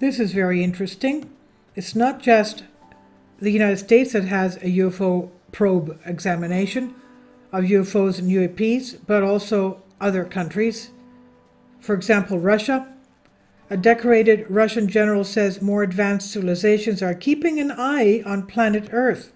This is very interesting. It's not just the United States that has a UFO probe examination of UFOs and UAPs, but also other countries. For example, Russia. A decorated Russian general says more advanced civilizations are keeping an eye on planet Earth.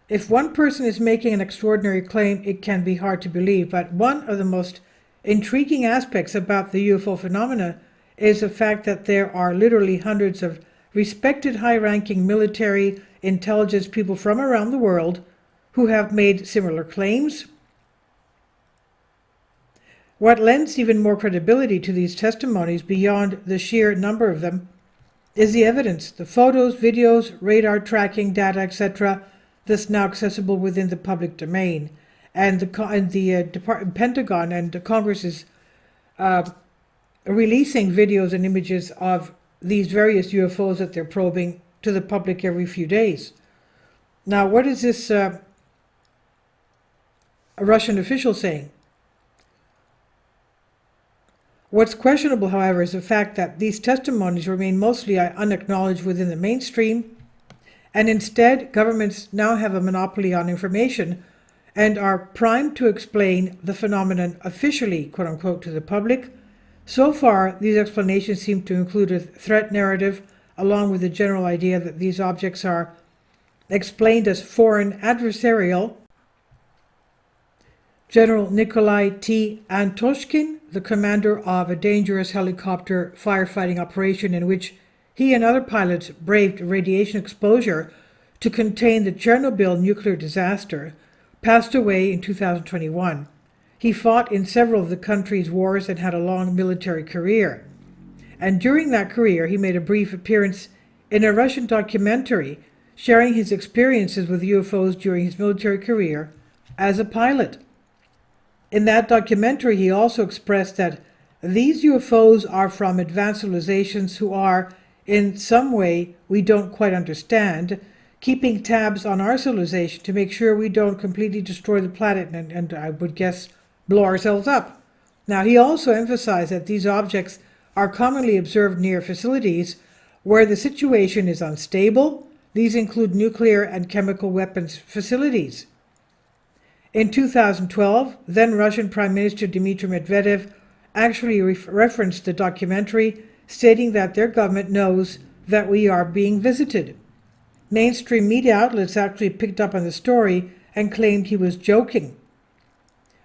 If one person is making an extraordinary claim, it can be hard to believe, but one of the most intriguing aspects about the UFO phenomena is the fact that there are literally hundreds of respected high-ranking military intelligence people from around the world who have made similar claims. What lends even more credibility to these testimonies beyond the sheer number of them is the evidence, the photos, videos, radar tracking data, etc., that's now accessible within the public domain. And the Pentagon and the Congress is releasing videos and images of these various UFOs that they're probing to the public every few days. Now, what is this a Russian official saying? What's questionable, however, is the fact that these testimonies remain mostly unacknowledged within the mainstream, and instead governments now have a monopoly on information and are primed to explain the phenomenon officially, quote-unquote, to the public. So far, these explanations seem to include a threat narrative, along with the general idea that these objects are explained as foreign adversarial. General Nikolai T. Antoshkin, the commander of a dangerous helicopter firefighting operation in which he and other pilots braved radiation exposure to contain the Chernobyl nuclear disaster, passed away in 2021. He fought in several of the country's wars and had a long military career. And during that career, he made a brief appearance in a Russian documentary sharing his experiences with UFOs during his military career as a pilot. In that documentary, he also expressed that these UFOs are from advanced civilizations who are, in some way we don't quite understand, keeping tabs on our civilization to make sure we don't completely destroy the planet and I would guess blow ourselves up. Now, he also emphasized that these objects are commonly observed near facilities where the situation is unstable. These include nuclear and chemical weapons facilities. In 2012, then Russian Prime Minister Dmitry Medvedev actually referenced the documentary, stating that their government knows that we are being visited. Mainstream media outlets actually picked up on the story and claimed he was joking.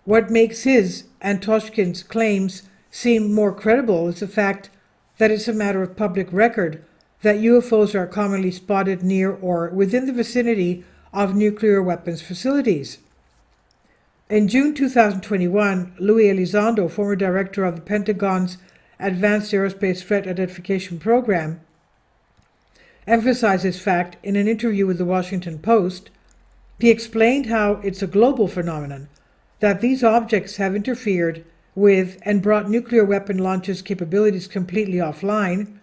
What makes his, Antoshkin's, claims seem more credible is the fact that it's a matter of public record that UFOs are commonly spotted near or within the vicinity of nuclear weapons facilities. In June 2021, Louis Elizondo, former director of the Pentagon's Advanced Aerospace Threat Identification Program, emphasized this fact in an interview with the Washington Post. He explained how it's a global phenomenon, that these objects have interfered with and brought nuclear weapon launches capabilities completely offline.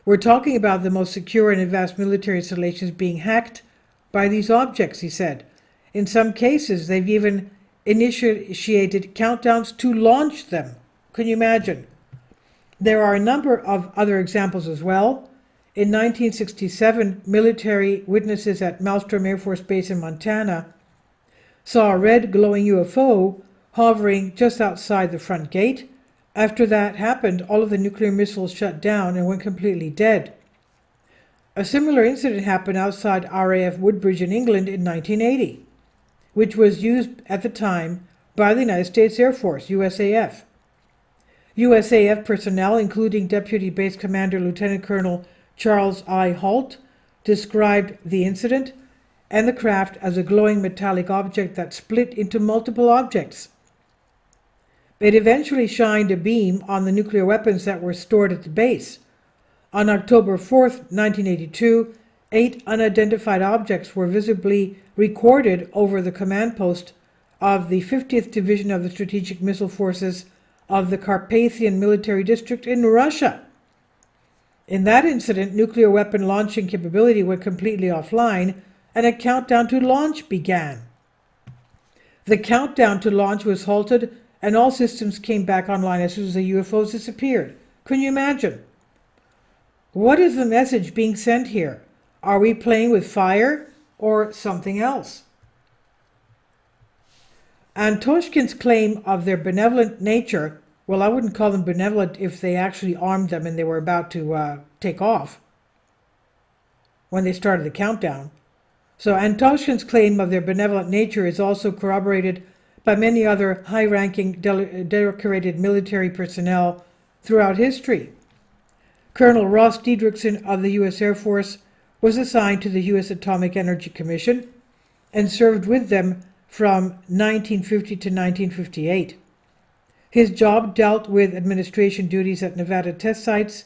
We're talking about the most secure and advanced military installations being hacked by these objects, he said. In some cases, they've even initiated countdowns to launch them. Can you imagine? There are a number of other examples as well. In 1967, military witnesses at Malmstrom Air Force Base in Montana saw a red glowing UFO hovering just outside the front gate. After that happened, all of the nuclear missiles shut down and went completely dead. A similar incident happened outside RAF Woodbridge in England in 1980, which was used at the time by the United States Air Force, USAF. USAF personnel, including Deputy Base Commander Lieutenant Colonel Charles I. Halt, described the incident and the craft as a glowing metallic object that split into multiple objects. It eventually shined a beam on the nuclear weapons that were stored at the base. On October 4th, 1982, 8 unidentified objects were visibly recorded over the command post of the 50th Division of the Strategic Missile Forces of the Carpathian Military District in Russia. In that incident, nuclear weapon launching capability went completely offline and a countdown to launch began. The countdown to launch was halted and all systems came back online as soon as the UFOs disappeared. Can you imagine? What is the message being sent here? Are we playing with fire or something else? Antoshkin's claim of their benevolent nature, well, I wouldn't call them benevolent if they actually armed them and they were about to take off when they started the countdown. So Antoshkin's claim of their benevolent nature is also corroborated by many other high-ranking decorated military personnel throughout history. Colonel Ross Diedrichson of the U.S. Air Force was assigned to the U.S. Atomic Energy Commission and served with them from 1950 to 1958. His job dealt with administration duties at Nevada test sites,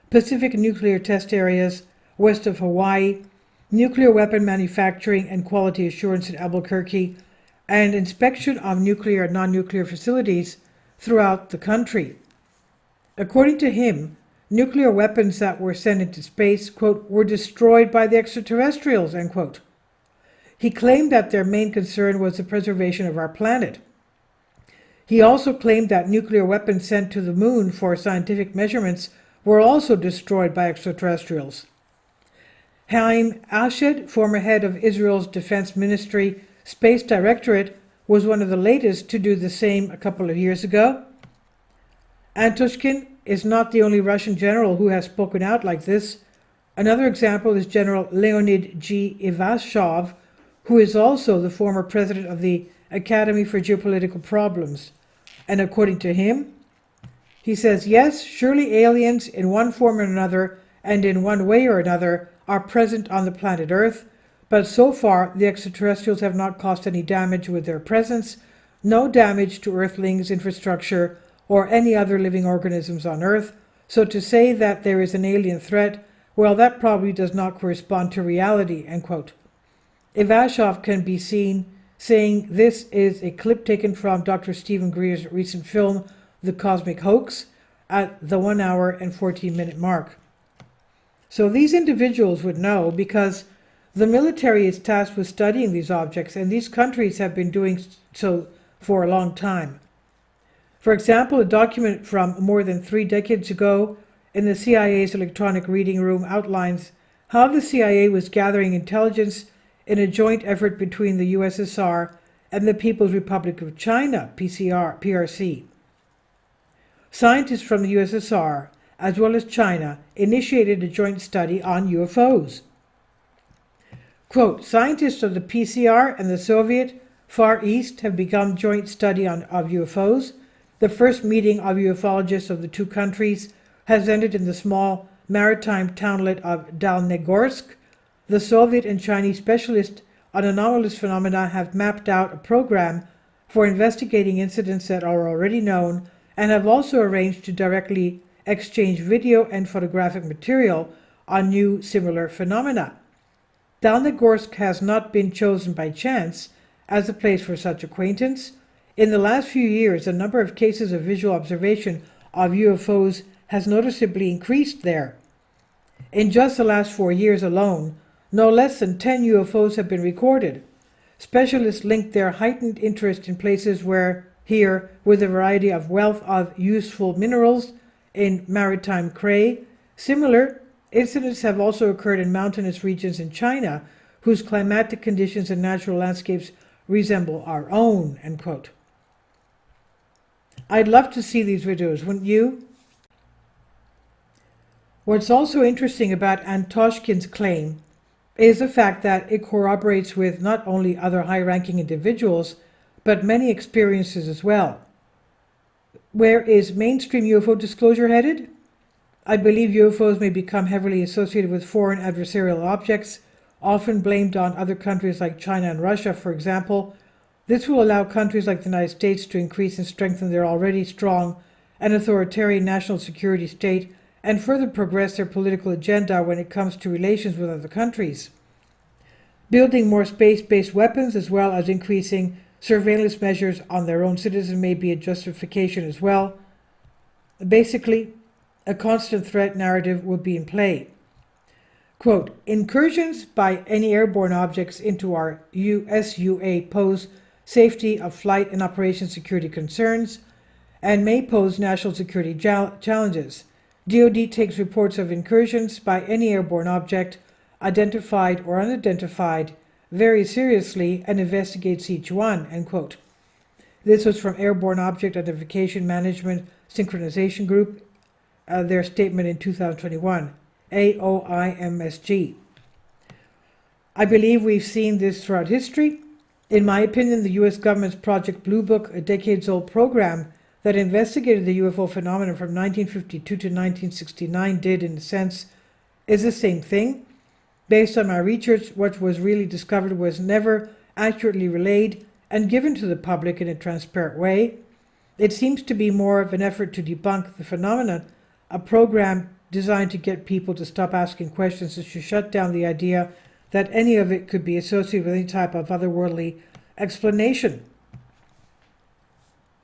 Pacific nuclear test areas west of Hawaii, nuclear weapon manufacturing and quality assurance in Albuquerque, and inspection of nuclear and non-nuclear facilities throughout the country. According to him, nuclear weapons that were sent into space, quote, were destroyed by the extraterrestrials, end quote. He claimed that their main concern was the preservation of our planet. He also claimed that nuclear weapons sent to the moon for scientific measurements were also destroyed by extraterrestrials. Haim Ashed, former head of Israel's Defense Ministry Space Directorate, was one of the latest to do the same a couple of years ago. Antoshkin is not the only Russian general who has spoken out like this. Another example is General Leonid G. Ivashov, who is also the former president of the Academy for Geopolitical Problems. And according to him, he says, yes, surely aliens in one form or another and in one way or another are present on the planet Earth, but so far the extraterrestrials have not caused any damage with their presence, no damage to Earthlings' infrastructure or any other living organisms on Earth. So to say that there is an alien threat, well, that probably does not correspond to reality, end quote. Ivashov can be seen saying this is a clip taken from Dr. Stephen Greer's recent film, The Cosmic Hoax, at the 1 hour and 14-minute mark. So these individuals would know because the military is tasked with studying these objects, and these countries have been doing so for a long time. For example, a document from more than 3 decades ago in the CIA's electronic reading room outlines how the CIA was gathering intelligence in a joint effort between the USSR and the People's Republic of China, PRC. Scientists from the USSR, as well as China, initiated a joint study on UFOs. Quote, scientists of the PCR and the Soviet Far East have begun joint study of UFOs. The first meeting of ufologists of the two countries has ended in the small maritime townlet of Dalnegorsk. The Soviet and Chinese specialists on anomalous phenomena have mapped out a program for investigating incidents that are already known and have also arranged to directly exchange video and photographic material on new similar phenomena. Dalnegorsk has not been chosen by chance as a place for such acquaintance. In the last few years, the number of cases of visual observation of UFOs has noticeably increased there. In just the last 4 years alone, no less than 10 UFOs have been recorded. Specialists link their heightened interest in places here with a variety of wealth of useful minerals in maritime cray. Similar incidents have also occurred in mountainous regions in China, whose climatic conditions and natural landscapes resemble our own, end quote. I'd love to see these videos, wouldn't you? What's also interesting about Antoshkin's claim is the fact that it corroborates with not only other high-ranking individuals, but many experiences as well. Where is mainstream UFO disclosure headed? I believe UFOs may become heavily associated with foreign adversarial objects, often blamed on other countries like China and Russia, for example. This will allow countries like the United States to increase and strengthen their already strong and authoritarian national security state and further progress their political agenda when it comes to relations with other countries. Building more space-based weapons as well as increasing surveillance measures on their own citizens may be a justification as well. Basically, a constant threat narrative would be in play. Quote, incursions by any airborne objects into our SUA pose safety of flight and operation security concerns, and may pose national security challenges. DoD takes reports of incursions by any airborne object, identified or unidentified, very seriously and investigates each one, end quote. This was from Airborne Object Identification Management Synchronization Group, their statement in 2021, AOIMSG. I believe we've seen this throughout history. In my opinion, the U.S. government's Project Blue Book, a decades-old program that investigated the UFO phenomenon from 1952 to 1969, did, in a sense, is the same thing. Based on my research, what was really discovered was never accurately relayed and given to the public in a transparent way. It seems to be more of an effort to debunk the phenomenon, a program designed to get people to stop asking questions and to shut down the idea that any of it could be associated with any type of otherworldly explanation.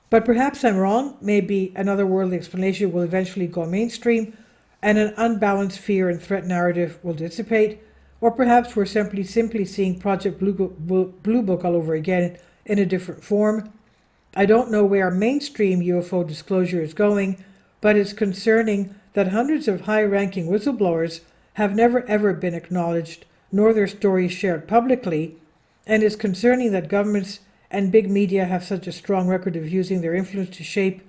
But perhaps I'm wrong. Maybe an otherworldly explanation will eventually go mainstream and an unbalanced fear and threat narrative will dissipate. Or perhaps we're simply seeing Project Blue Book all over again in a different form. I don't know where mainstream UFO disclosure is going, but it's concerning that hundreds of high-ranking whistleblowers have never ever been acknowledged, nor their stories shared publicly, and it's concerning that governments and big media have such a strong record of using their influence to shape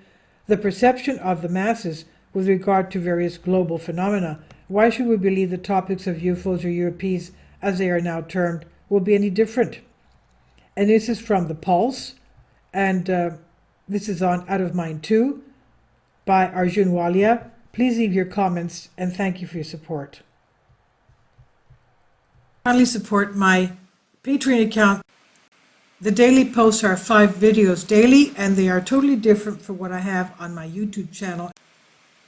the perception of the masses with regard to various global phenomena. Why should we believe the topics of UFOs or UAPs, as they are now termed, will be any different? And this is from The Pulse, and this is on Out of Mind 2 by Arjun Walia. Please leave your comments, and thank you for your support. Kindly support my Patreon account. The daily posts are 5 videos daily, and they are totally different from what I have on my YouTube channel.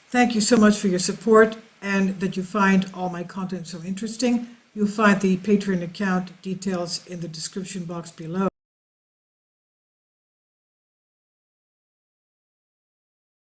Thank you so much for your support and that you find all my content so interesting. You'll find the Patreon account details in the description box below.